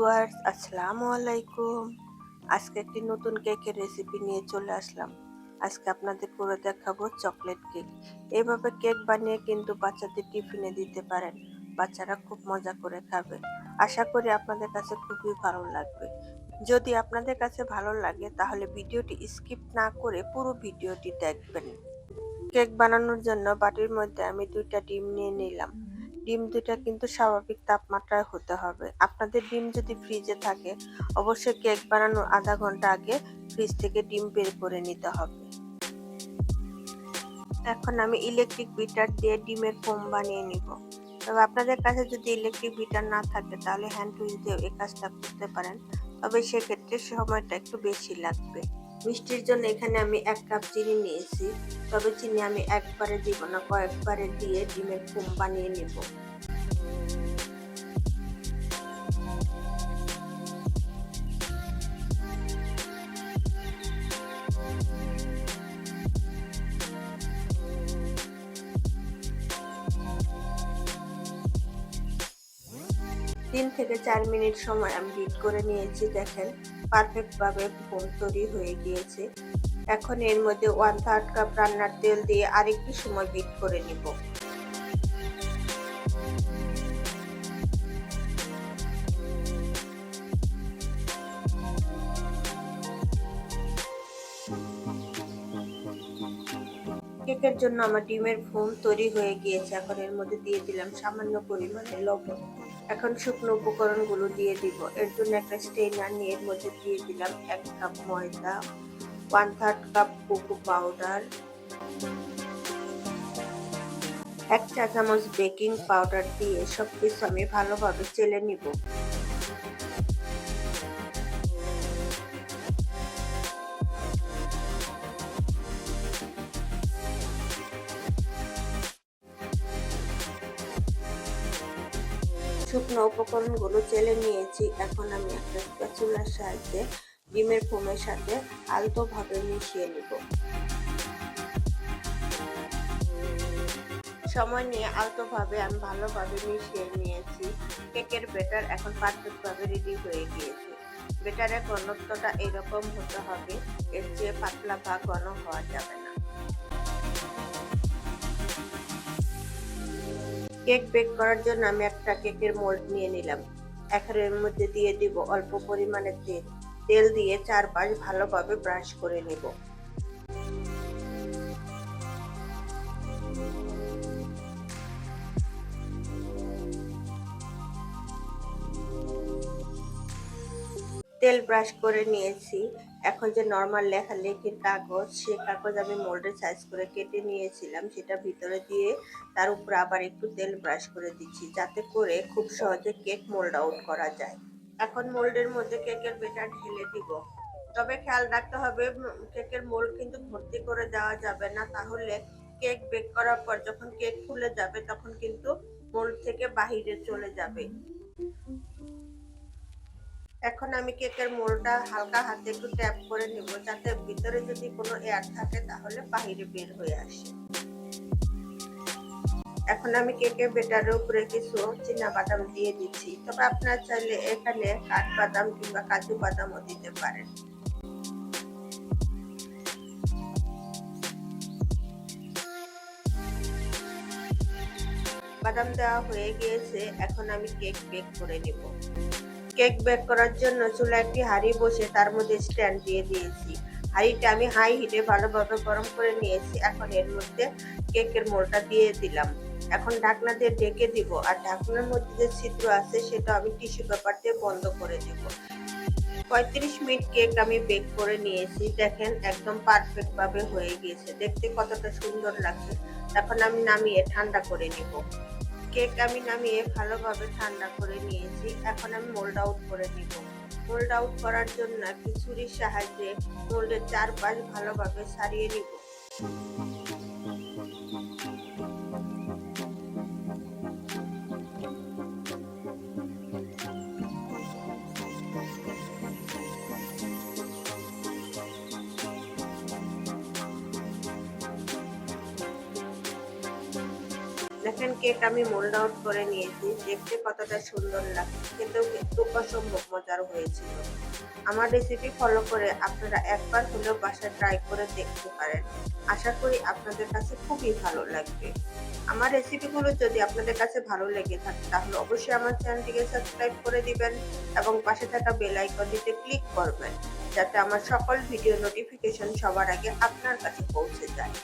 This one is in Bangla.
ভিউয়ার্স, আসসালামু আলাইকুম। আজকে একটি নতুন কেকের রেসিপি নিয়ে চলে আসলাম। আজকে আপনাদের করে দেখাবো চকলেট কেক। এইভাবে কেক বানিয়ে কিন্তু বাচ্চাদের টিফিনে দিতে পারেন। বাচ্চারা খুব মজা করে খাবে। আশা করি আপনাদের কাছে খুবই ভালো লাগবে। যদি আপনাদের কাছে ভালো লাগে তাহলে ভিডিওটি স্কিপ না করে পুরো ভিডিওটি দেখবেন। কেক বানানোর জন্য বাটির মধ্যে আমি 2টা ডিম নিয়ে নিলাম। ডিম 2টা কিন্তু স্বাভাবিক তাপমাত্রায় হতে হবে। আপনাদের ডিম যদি ফ্রিজে থাকে অবশ্যই কেক বানানোর আধা ঘন্টা আগে ফ্রিজ থেকে ডিম বের করে নিতে হবে। এখন আমি ইলেকট্রিক বিটার দিয়ে ডিমের ফোম বানিয়ে নিব। তবে আপনাদের কাছে যদি ইলেকট্রিক বিটার না থাকে তাহলে হ্যান্ড হুইল দিয়ে এই কাজটা করতে পারেন, তবে সেক্ষেত্রে সময়টা একটু বেশি লাগবে। মিষ্টির জন্য এখানে আমি 1 কাপ চিনি নিয়েছি, তবে চিনি আমি একবারে দিব না, কয়েকবারে দিয়ে ডিমের ফোম বানিয়ে নিব। 3 থেকে 4 মিনিট সময় আমি বিট করে নিয়েছি। দেখেন পারফেক্ট ভাবে ফোম তৈরি হয়ে গিয়েছে। এখন এর মধ্যে 1/3 কাপ রান্নার তেল দিয়ে আরেকটু সময় বিট করে নিব। কেকের জন্য আমার ডিমের ফোম তৈরি হয়ে গিয়েছে। এখন এর মধ্যে দিয়ে দিলাম সামান্য পরিমাণে লবণ। এখন শুকনো উপকরণগুলো দিয়ে দিব। এর জন্য একটা স্ট্রেনার নিয়ে এর মধ্যে দিয়ে দিলাম 1 কাপ ময়দা, 1/3 কাপ কোকো পাউডার, 1 চা চামচ বেকিং পাউডার দিয়ে সবকিছু আমি ভালোভাবে চেলে নিব। শুকনো উপকরণগুলো চেলে নিয়েছি। এখন আমি একটা স্প্যাচুলার সাহায্যে ডিমের ফোমের সাথে আলতোভাবে মিশিয়ে নিব। সময় নিয়ে আলতোভাবে আমি ভালোভাবে মিশিয়ে নিয়েছি। কেকের ব্যাটার এখন পারফেক্টভাবে রেডি হয়ে গিয়েছে। ব্যাটারের ঘনত্বটা এরকম হতে হবে, এর চেয়ে পাতলা বা ঘন হওয়া যাবে না। কেক বেক করার জন্য আমি একটা কেকের মোল্ড নিয়ে নিলাম। এখন এর মধ্যে দিয়ে দিব অল্প পরিমাণে তেল। তেল দিয়ে চারপাশ ভালোভাবে ব্রাশ করে নেব। তেল ব্রাশ করে নিয়েছি। এখন যে নরমাল লেখালেখির কাগজ, সেই কাগজ আমি মোল্ডের সাইজ করে কেটে নিয়েছিলাম, সেটা ভিতরে দিয়ে তার উপর আবার একটু তেল ব্রাশ করে দিচ্ছি, যাতে করে খুব সহজে কেক মোল্ড আউট করা যায়। এখন মোল্ডের মধ্যে কেকের ব্যাটার ঢেলে দিব। তবে খেয়াল রাখতে হবে কেকের মোল্ড কিন্তু ভর্তি করে দেওয়া যাবে না, তাহলে কেক বেক করার পর যখন কেক ফুলে যাবে তখন কিন্তু মোল্ড থেকে বাহিরে চলে যাবে। এখন আমি কেকের মোল্ডটা হালকা হাতে একটু ট্যাপ করে নেব, যাতে ভিতরে যদি কোনো এয়ার থাকে তাহলে বাহিরে বের হয়ে আসে। এখন আমি কেকের ব্যাটারের উপরে কিছু বাদাম দিয়ে দিচ্ছি, তবে আপনারা চাইলে এখানে কাঠবাদাম কিংবা কাজু বাদামও দিতে পারেন। বাদাম দেওয়া হয়ে গিয়েছে। এখন আমি কেক বেক করে নেব। কেক বেক করার জন্য চুলায় একটি হাঁড়ি বসে তার মধ্যে স্ট্যান্ড দিয়ে দিয়েছি। হাঁড়িটা আমি হাই হিটে ভালোভাবে গরম করে নিয়েছি। এখন এর মধ্যে কেকের মোলটা দিয়ে দিলাম। এখন ঢাকনা দিয়ে ঢেকে দিব, আর ঢাকনার মধ্যে যে ছিদ্র আছে সেটা আমি টিস্যু পেপার দিয়ে বন্ধ করে দিব। 35 মিনিট কেক আমি বেক করে নিয়েছি। দেখেন একদম পারফেক্ট ভাবে হয়ে গিয়েছে, দেখতে কতটা সুন্দর লাগছে। এখন আমি নামিয়ে ঠান্ডা করে নিব। কেক আমি নামিয়ে ভালোভাবে ঠান্ডা করে নিয়েছি। এখন আমি মোল্ড আউট করে নিব। মোল্ড আউট করার জন্য একটি ছুরির সাহায্যে মোল্ডের চারপাশ ভালোভাবে সারিয়ে নিব। দেখেন কেক আমি মোল্ড আউট করে নিয়েছি, দেখতে কতটা সুন্দর লাগছে, খেতেও কিন্তু অসম্ভব মজার হয়েছিল। আমার রেসিপি ফলো করে আপনারা একবার হলেও বাসায় ট্রাই করে দেখতে পারেন। আশা করি আপনাদের কাছে খুবই ভালো লাগবে। আমার রেসিপিগুলো যদি আপনাদের কাছে ভালো লেগে থাকে তাহলে অবশ্যই আমার চ্যানেলটিকে সাবস্ক্রাইব করে দিবেন এবং পাশে থাকা বেল আইকনটিতে ক্লিক করবেন, যাতে আমার সকল ভিডিও নোটিফিকেশন সবার আগে আপনার কাছে পৌঁছে যায়।